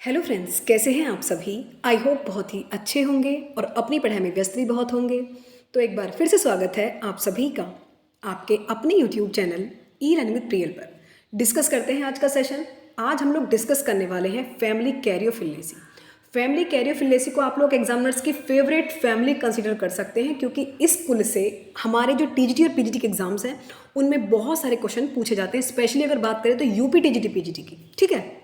Hello friends, कैसे हैं आप सभी। आई होप बहुत ही अच्छे होंगे और अपनी पढ़ाई में व्यस्त भी बहुत होंगे। तो एक बार फिर से स्वागत है आप सभी का आपके अपने YouTube channel e learning with Priyal पर। डिस्कस करते हैं आज का सेशन। आज हम लोग डिस्कस करने वाले हैं फैमिली कैरियोफिलेसी। फैमिली कैरियोफिलेसी को आप लोग एग्जामिनर्स की फेवरेट फैमिली कंसिडर कर सकते हैं, क्योंकि इस कुल से हमारे जो टीजीटी और पीजीटी के एग्जाम्स हैं उनमें बहुत सारे क्वेश्चन पूछे जाते हैं। स्पेशली अगर बात करें तो यूपी टीजीटी पीजीटी की। ठीक है,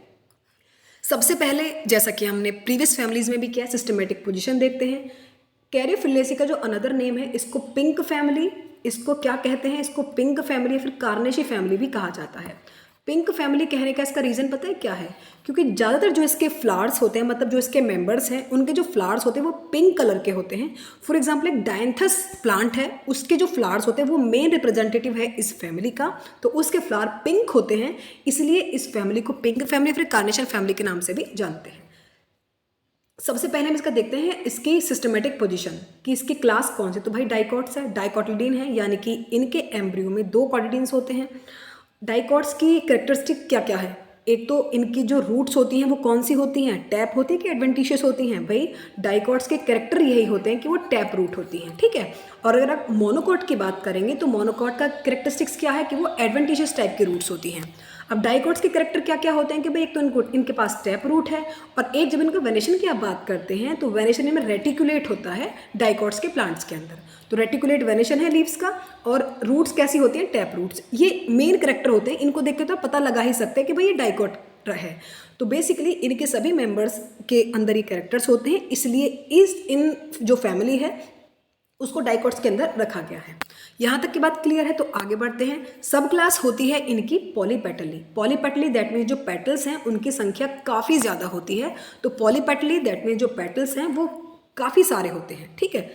सबसे पहले जैसा कि हमने प्रीवियस फैमिलीज में भी किया, सिस्टमेटिक पोजीशन देखते हैं। कैरियोफिलेसी का जो अनदर नेम है, इसको पिंक फैमिली, इसको क्या कहते हैं, इसको पिंक फैमिली या फिर कार्नेशी फैमिली भी कहा जाता है। पिंक फैमिली कहने का इसका रीज़न पता है क्या है? क्योंकि ज़्यादातर जो इसके फ्लावर्स होते हैं, मतलब जो इसके मेंबर्स हैं, उनके जो फ्लावर्स होते हैं वो पिंक कलर के होते हैं। फॉर एग्जांपल एक डायंथस प्लांट है, उसके जो फ्लावर्स होते हैं वो मेन रिप्रेजेंटेटिव है इस फैमिली का, तो उसके फ्लावर पिंक होते हैं। इसलिए इस फैमिली को पिंक फैमिली फिर कार्नेशन फैमिली के नाम से भी जानते हैं। सबसे पहले हम इसका देखते हैं इसकी सिस्टमेटिक पोजीशन कि इसकी क्लास कौन सी। तो भाई डाइकॉट्स है, डाइकॉटिलीडन है, यानी कि इनके एम्ब्रियो में 2 कॉटिलीडन्स होते हैं। डाइकॉट्स की कैरेक्टरिस्टिक क्या क्या है? एक तो इनकी जो रूट्स होती हैं वो कौन सी होती हैं, टैप होती है कि एडवेंटिशियस होती हैं? भाई डाइकॉट्स के कैरेक्टर यही होते हैं कि वो टैप रूट होती हैं। ठीक है, और अगर आप मोनोकॉट की बात करेंगे तो मोनोकॉट का कैरेक्टरिस्टिक्स क्या है कि वो एडवेंटिशियस टाइप की रूट्स होती हैं। अब डाइकॉट्स के कैरेक्टर क्या क्या होते हैं कि भाई एक तो इनके पास टैप रूट है, और एक जब इनका वेनेशन की आप बात करते हैं तो वेनेशन में रेटिकुलेट होता है डाइकॉट्स के प्लांट्स के अंदर। तो रेटिकुलेट वेनेशन है लीव्स का, और रूट्स कैसी होती हैं, टैप रूट्स। ये मेन कैरेक्टर होते हैं, इनको देख के तो पता लगा ही सकते हैं कि भाई ये डाइकॉट है। तो बेसिकली इनके सभी मेंबर्स के अंदर ये कैरेक्टर्स होते हैं, इसलिए इन जो फैमिली है उसको डाइकॉट्स के अंदर रखा गया है। यहाँ तक की बात क्लियर है, तो आगे बढ़ते हैं। सब क्लास होती है इनकी पॉलीपेटली। पॉलीपेटली दैट मीन्स जो पेटल्स हैं उनकी संख्या काफ़ी ज़्यादा होती है। तो पॉलीपेटली दैट मीन्स जो पेटल्स हैं वो काफ़ी सारे होते हैं। ठीक है,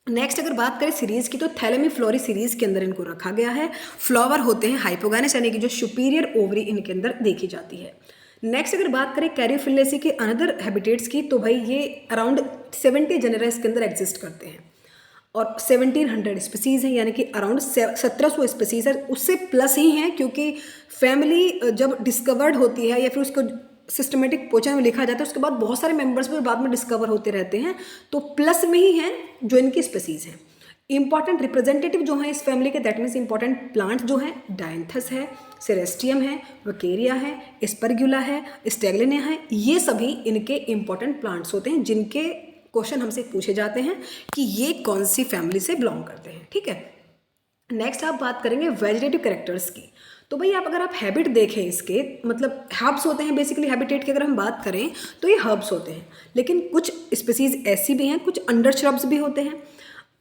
नेक्स्ट अगर बात करें सीरीज की तो थैलेमी फ्लोरी सीरीज के अंदर इनको रखा गया है। फ्लावर होते हैं हाइपोगानस, यानी कि जो सुपीरियर ओवरी इनके अंदर देखी जाती है। नेक्स्ट अगर बात करें कैरियोफिलेसी के अनदर हैबिटेट्स की, तो भाई ये अराउंड 70 जेनरा इसके अंदर एग्जिस्ट करते हैं और 1700 स्पीसीज़ हैं, यानी कि अराउंड 1700 स्पीसीज़ है, उससे प्लस ही हैं, क्योंकि फैमिली जब डिस्कवर्ड होती है या फिर उसको सिस्टमेटिक पोर्शन में लिखा जाता है उसके बाद बहुत सारे मेंबर्स भी बाद में डिस्कवर होते रहते हैं, तो प्लस में ही हैं जो इनकी स्पीसीज़ हैं। इंपॉर्टेंट रिप्रेजेंटेटिव जो हैं इस फैमिली के, दैट मीन्स इंपॉर्टेंट प्लांट जो हैं, डायंथस है, सेरेस्टियम है, वकेरिया है, एस्परगुला है, स्टेगलिनिया है, ये सभी इनके इंपॉर्टेंट प्लांट्स होते हैं जिनके क्वेश्चन हमसे पूछे जाते हैं कि ये कौन सी फैमिली से बिलोंग करते हैं। ठीक है, नेक्स्ट आप बात करेंगे वेजिटेटिव कैरेक्टर्स की। तो भाई आप अगर आप हैबिट देखें इसके, मतलब हर्ब्स होते हैं बेसिकली। हैबिटेट की अगर हम बात करें तो ये हर्ब्स होते हैं, लेकिन कुछ स्पीसीज ऐसी भी हैं, कुछ अंडर श्रब्स भी होते हैं।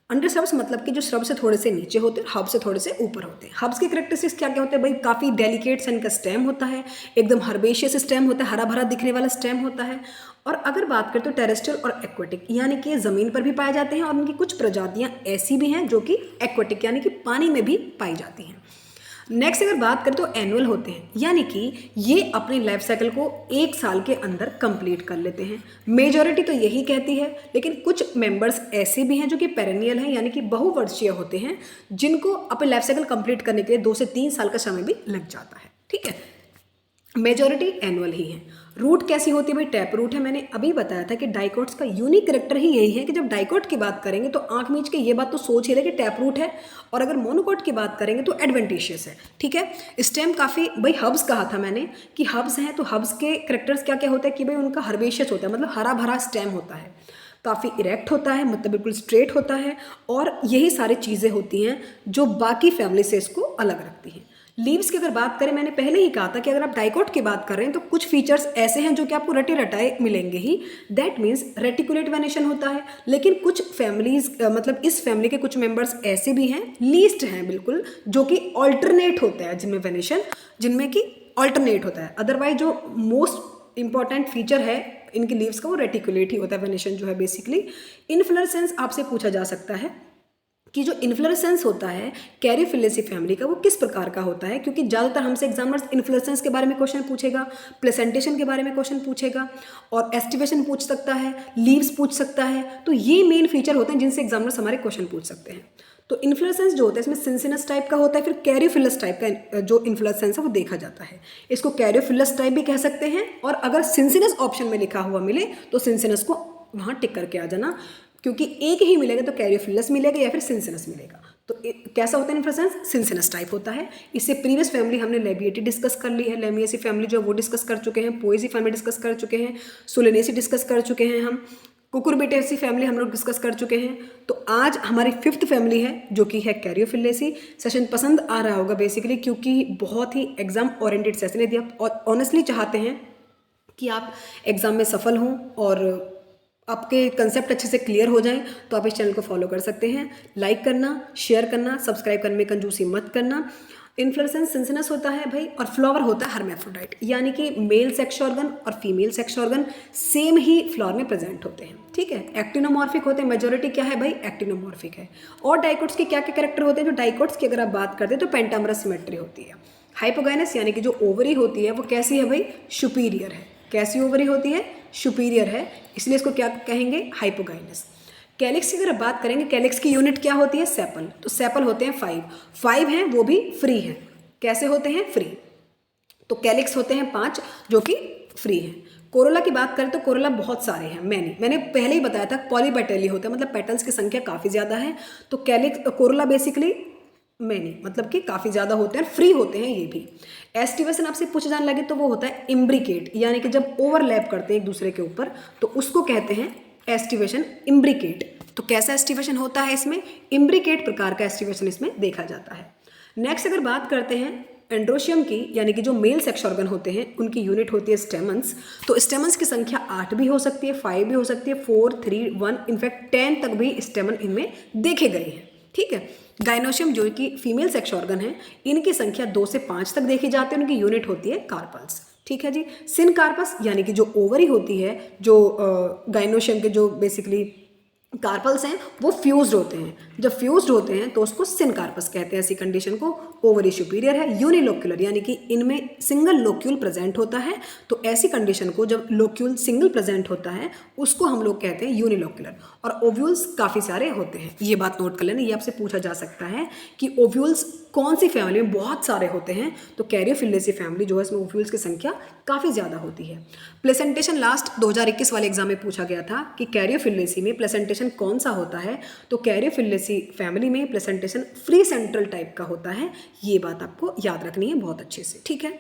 अंडर श्रब्स मतलब कि जो श्रब से थोड़े से नीचे होते हैं, हब से थोड़े से ऊपर होते हैं। हब्स के कैरेक्टरिस्टिक्स क्या क्या होते हैं भाई? काफ़ी डेलिकेट सा इनका स्टेम होता है, एकदम हर्बेशियस स्टेम होता है, हरा भरा दिखने वाला स्टेम होता है। और अगर बात करें तो टेरेस्ट्रियल और एक्वेटिक, यानी कि ये ज़मीन पर भी पाए जाते हैं, और इनकी कुछ प्रजातियाँ ऐसी भी हैं जो कि एक्वेटिक यानी कि पानी में भी पाई जाती हैं। नेक्स्ट अगर बात करें तो एनुअल होते हैं, यानी कि ये अपने लाइफ साइकिल को 1 साल के अंदर कंप्लीट कर लेते हैं। मेजॉरिटी तो यही कहती है, लेकिन कुछ मेंबर्स ऐसे भी हैं जो कि पेरेनियल हैं, यानी कि बहुवर्षीय होते हैं, जिनको अपने लाइफ साइकिल कंप्लीट करने के लिए 2 से 3 साल का समय भी लग जाता है। ठीक है, मेजॉरिटी एनुअल ही है। रूट कैसी होती है भाई? टैप रूट है। मैंने अभी बताया था कि डाइकॉट्स का यूनिक कैरेक्टर ही यही है कि जब डाइकॉट की बात करेंगे तो आंख मीच के ये बात तो सोच ही ले कि टैप रूट है, और अगर मोनोकॉट की बात करेंगे तो एडवेंटिशियस है। ठीक है, स्टेम काफ़ी, भाई हब्स कहा था मैंने कि हब्स हैं, तो हब्स के कैरेक्टर्स क्या क्या होता है कि भाई उनका हर्बेशियस होता है, मतलब हरा भरा स्टेम होता है, काफ़ी इरेक्ट होता है, मतलब बिल्कुल स्ट्रेट होता है, और यही सारी चीज़ें होती हैं जो बाकी फैमिली से इसको अलग रखती हैं। लीव्स की अगर बात करें, मैंने पहले ही कहा था कि अगर आप डाइकॉट की बात कर रहे हैं तो कुछ फीचर्स ऐसे हैं जो कि आपको रटे रटाए मिलेंगे ही। दैट मीन्स रेटिकुलेट वेनेशन होता है, लेकिन कुछ फैमिलीज मतलब इस फैमिली के कुछ मेंबर्स ऐसे भी हैं, लीस्ट हैं बिल्कुल, जो कि ऑल्टरनेट होता है, जिनमें वेनेशन जिनमें कि ऑल्टरनेट होता है। अदरवाइज जो मोस्ट इंपॉर्टेंट फीचर है इनके लीव्स का वो रेटिकुलेट ही होता है, वेनेशन जो है बेसिकली। इन्फ्लोरेसेंस आपसे पूछा जा सकता है कि जो इन्फ्लोरेसेंस होता है कैरियोफिलेसी फैमिली का वो किस प्रकार का होता है, क्योंकि ज़्यादातर हमसे एग्जामिनर्स इन्फ्लोरेसेंस के बारे में क्वेश्चन पूछेगा, प्लेसेंटेशन के बारे में क्वेश्चन पूछेगा और एस्टिवेशन पूछ सकता है, लीव्स पूछ सकता है। तो ये मेन फीचर होते हैं जिनसे एग्जामिनर्स हमारे क्वेश्चन पूछ सकते हैं। तो इन्फ्लोरेसेंस जो होता है इसमें सिंसिनस टाइप का होता है, फिर कैरियोफिलस टाइप का जो इन्फ्लोरेसेंस है वो देखा जाता है। इसको कैरियोफिलस टाइप भी कह सकते हैं, और अगर सिंसिनस ऑप्शन में लिखा हुआ मिले तो सिंसिनस को वहाँ टिक करके आ जाना, क्योंकि एक ही मिलेगा तो कैरियोफिलस मिलेगा या फिर सिंसिनस मिलेगा। तो कैसा होता है इन्फ्लोरेसेंस? सिंसिनस टाइप होता है। इससे प्रीवियस फैमिली हमने लेबिएटी डिस्कस कर ली है, लेमिएसी फैमिली जो वो डिस्कस कर चुके हैं, पोएसी फैमिली डिस्कस कर चुके हैं, सोलेनेसी डिस्कस कर चुके हैं, हम कुकुरबिटेसी फैमिली हम लोग डिस्कस कर चुके हैं। तो आज हमारी 5th फैमिली है जो कि है कैरियोफिलेसी। सेशन पसंद आ रहा होगा बेसिकली, क्योंकि बहुत ही एग्जाम ओरिएंटेड सेशन है। यदि आप ऑनेस्टली चाहते हैं कि आप एग्ज़ाम में सफल हों और आपके कंसेप्ट अच्छे से क्लियर हो जाएं, तो आप इस चैनल को फॉलो कर सकते हैं। लाइक करना, शेयर करना, सब्सक्राइब करने में कंजूसी मत करना। इन्फ्लोरेसेंस सिंसिनस होता है भाई, और फ्लावर होता है हर्मेफ्रोडाइट, यानी कि मेल सेक्स ऑर्गन और फीमेल सेक्स ऑर्गन सेम ही फ्लावर में प्रेजेंट होते हैं। ठीक है, एक्टिनोमॉर्फिक होते हैं, मेजोरिटी क्या है भाई? एक्टिनोमॉर्फिक है। और डाइकोट्स के क्या क्या कैरेक्टर होते हैं? जो डाइकोट्स की अगर आप बात करते हैं तो पेंटामरस सिमेट्री होती है। हाइपोगाइनस यानी कि जो ओवरी होती है वो कैसी है भाई? सुपीरियर है। कैसी ओवरी होती है? सुपीरियर है, इसलिए इसको क्या कहेंगे? हाइपोगाइनस। कैलिक्स की अगर बात करेंगे, कैलिक्स की यूनिट क्या होती है? सेपल। तो सेपल होते हैं 5 हैं, वो भी फ्री हैं। कैसे होते हैं? फ्री। तो कैलिक्स होते हैं 5 जो कि फ्री हैं। कोरोला की बात करें तो कोरोला बहुत सारे हैं, मैंने पहले ही बताया था पॉलीपेटली होते हैं, मतलब पेटल्स की संख्या काफ़ी ज़्यादा है। तो कैलिक्स कोरोला बेसिकली मतलब कि काफ़ी ज़्यादा होते हैं, फ्री होते हैं ये भी। एस्टिवेशन आपसे पूछे जाने लगे तो वो होता है इम्ब्रिकेट, यानी कि जब ओवरलैप करते हैं एक दूसरे के ऊपर तो उसको कहते हैं एस्टिवेशन इम्ब्रिकेट। तो कैसा एस्टिवेशन होता है इसमें? इम्ब्रिकेट प्रकार का एस्टिवेशन इसमें देखा जाता है। नेक्स्ट अगर बात करते हैं एंड्रोशियम की, यानी कि जो मेल सेक्स ऑर्गन होते हैं उनकी यूनिट होती है स्टेमन्स। तो स्टेमन्स की संख्या 8 भी हो सकती है, 5 भी हो सकती है, 4, 3, 1, इनफैक्ट 10 तक भी स्टेमन इनमें देखे गए हैं। ठीक है, गाइनोशियम जो कि फीमेल सेक्स ऑर्गन है, इनकी संख्या 2 से 5 तक देखी जाती है, उनकी यूनिट होती है कार्पल्स। ठीक है जी। सिन कार्पस यानी कि जो ओवरी होती है, जो गाइनोशियम के जो बेसिकली कार्पल्स हैं वो फ्यूज्ड होते हैं। जब फ्यूज्ड होते हैं तो उसको सिन कार्पस कहते हैं। ऐसी कंडीशन को ओवरी सुपीरियर है। यूनिलोक्यूलर यानी कि इनमें सिंगल लोक्यूल प्रेजेंट होता है। तो ऐसी कंडीशन को जब लोक्यूल सिंगल प्रेजेंट होता है उसको हम लोग कहते हैं यूनिलोक्यूलर। और ओव्यूल्स काफ़ी सारे होते हैं, ये बात नोट कर लेना, ये आपसे पूछा जा सकता है कि ओव्यूल्स कौन सी फैमिली में बहुत सारे होते हैं। तो कैरियोफिलेसी फैमिली जो है इसमें ओव्यूल्स की संख्या काफ़ी ज़्यादा होती है। प्लेसेंटेशन लास्ट 2021 वाले एग्जाम में पूछा गया था कि कैरियोफिलेसी में प्लेसेंटेशन कौन सा होता है। तो कैरियोफिलेसी फैमिली में प्लेसेंटेशन फ्री सेंट्रल टाइप का होता है। ये बात आपको याद रखनी है बहुत अच्छे से। ठीक है,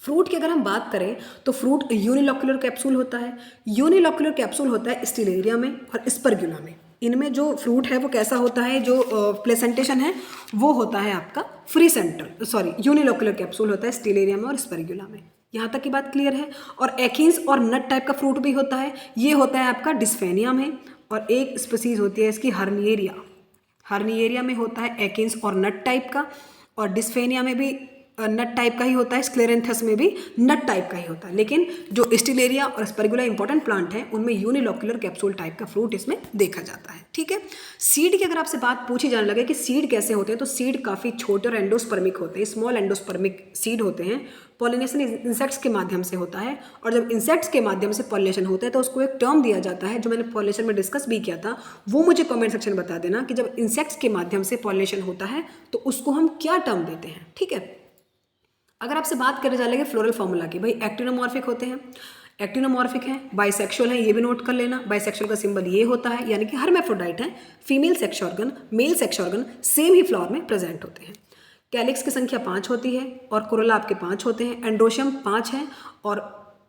फ्रूट की अगर हम बात करें तो फ्रूट यूनिलोक्यूलर कैप्सूल होता है। यूनिलोक्यूलर कैप्सूल होता है स्टिलेरिया में और स्पर्गुला में। इनमें जो फ्रूट है वो कैसा होता है, जो प्लेसेंटेशन है वो होता है आपका फ्री सेंट्रल यूनिलोक्यूलर कैप्सूल होता है स्टिलेरिया में और स्पर्गुला में। यहाँ तक की बात क्लियर है। और एकिन्स और नट टाइप का फ्रूट भी होता है, ये होता है आपका डिस्फेनिया में। और एक स्पीसीज होती है इसकी हर्निएरिया। हर्निएरिया में होता है एकिन्स और नट टाइप का, और डिस्फेनिया में भी नट टाइप का ही होता है। स्क्लेरेंथस में भी नट टाइप का ही होता है। लेकिन जो स्टिलेरिया और स्पर्गुला इंपॉर्टेंट प्लांट है उनमें यूनिलोक्यूलर कैप्सूल टाइप का फ्रूट इसमें देखा जाता है। ठीक है, सीड की अगर आपसे बात पूछी जाने लगे कि सीड कैसे होते हैं, तो सीड काफ़ी छोटे और एंडोस्पर्मिक होते हैं, स्मॉल एंडोस्पर्मिक सीड होते हैं। पॉलिनेशन इंसेक्ट्स के माध्यम से होता है, और जब इंसेक्ट्स के माध्यम से पॉलिनेशन होता है तो उसको एक टर्म दिया जाता है जो मैंने पॉलिनेशन में डिस्कस भी किया था। वो मुझे कमेंट सेक्शन में बता देना कि जब इंसेक्ट्स के माध्यम से पॉलिनेशन होता है तो उसको हम क्या टर्म देते हैं। ठीक है, अगर आपसे बात करने जा लगे फ्लोरल फार्मूला की, भाई एक्टिनोमॉर्फिक होते हैं, एक्टिनोमॉर्फिक हैं, बाइसेक्सुअल हैं, ये भी नोट कर लेना। बाइसेक्सुअल का सिंबल ये होता है, यानी कि हर्मेफ्रोडाइट है। Female sex organ male sex organ same ही फ्लावर में प्रेजेंट होते हैं। कैलिक्स की संख्या 5 होती है और कोरोला आपके 5 होते हैं। एंड्रोशियम 5 हैं और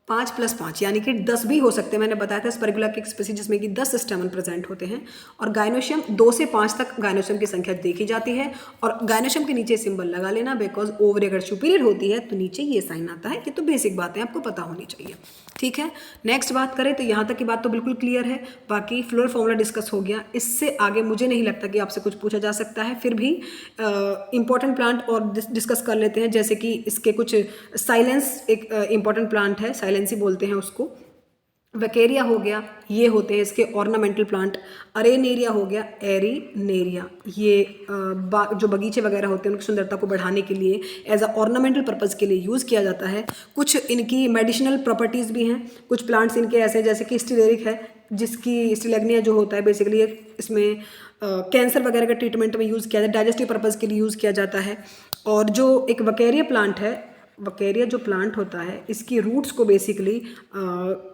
5 + 5 यानी कि 10 भी हो सकते हैं। मैंने बताया था स्पर्गुला की एक स्पीसीज जिसमें कि 10 स्टेमन प्रेजेंट होते हैं। और गाइनोशियम 2 से 5 तक गाइनोशियम की संख्या देखी जाती है। और गाइनोशियम के नीचे सिंबल लगा लेना, बिकॉज ओवरी अगर सुपीरियर होती है तो नीचे ये साइन आता है। ये तो बेसिक बातें आपको पता होनी चाहिए। ठीक है, नेक्स्ट बात करें तो यहाँ तक की बात तो बिल्कुल क्लियर है। बाकी फ्लोरल फार्मूला डिस्कस हो गया, इससे आगे मुझे नहीं लगता कि आपसे कुछ पूछा जा सकता है। फिर भी इंपॉर्टेंट प्लांट और डिस्कस कर लेते हैं, जैसे कि इसके कुछ साइलेंस एक इंपॉर्टेंट प्लांट है, साइलेंसी बोलते हैं उसको। वैकेरिया हो गया, ये होते हैं इसके ऑर्नामेंटल प्लांट। अरेनेरिया हो गया, एरिनेरिया, ये जो बगीचे वगैरह होते हैं उनकी सुंदरता को बढ़ाने के लिए एज अ ऑर्नामेंटल पर्पज़ के लिए यूज़ किया जाता है। कुछ इनकी मेडिसिनल प्रॉपर्टीज़ भी हैं। कुछ प्लांट्स इनके ऐसे जैसे कि स्टिलेरिक है, जिसकी स्टिलेग्निया जो होता है बेसिकली इसमें कैंसर वगैरह का ट्रीटमेंट में यूज़ किया जाता है, डाइजेस्टिव पर्पज़ के लिए यूज़ किया जाता है। और जो एक वकेरिया प्लांट है, वकेरिया जो प्लांट होता है इसकी रूट्स को बेसिकली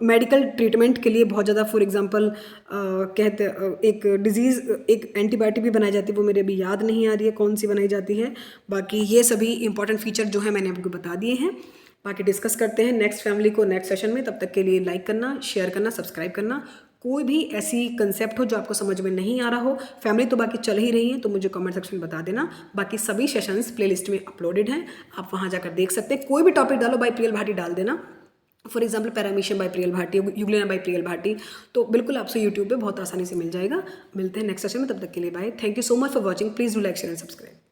मेडिकल ट्रीटमेंट के लिए बहुत ज़्यादा, फॉर एग्जांपल कहते एक डिजीज़, एक एंटीबायोटिक भी बनाई जाती है, वो मेरे अभी याद नहीं आ रही है कौन सी बनाई जाती है। बाकी ये सभी इंपॉर्टेंट फीचर जो है मैंने आपको बता दिए हैं। बाकी डिस्कस करते हैं नेक्स्ट फैमिली को नेक्स्ट सेशन में। तब तक के लिए लाइक करना, शेयर करना, सब्सक्राइब करना। कोई भी ऐसी कंसेप्ट हो जो आपको समझ में नहीं आ रहा हो, फैमिली तो बाकी चल ही रही है, तो मुझे कमेंट सेक्शन में बता देना। बाकी सभी सेशंस प्लेलिस्ट में अपलोडेड हैं, आप वहाँ जाकर देख सकते हैं। कोई भी टॉपिक डालो बाय प्रियल भाटी डाल देना, for example paramecium by Priyal Bhati, euglena by Priyal Bhati, तो बिल्कुल आपसे यूट्यूब पे बहुत आसानी से मिल जाएगा। मिलते हैं नेक्स्ट सेशन में, तब तक के लिए bye. Thank you so much for watching. Please do like share and subscribe.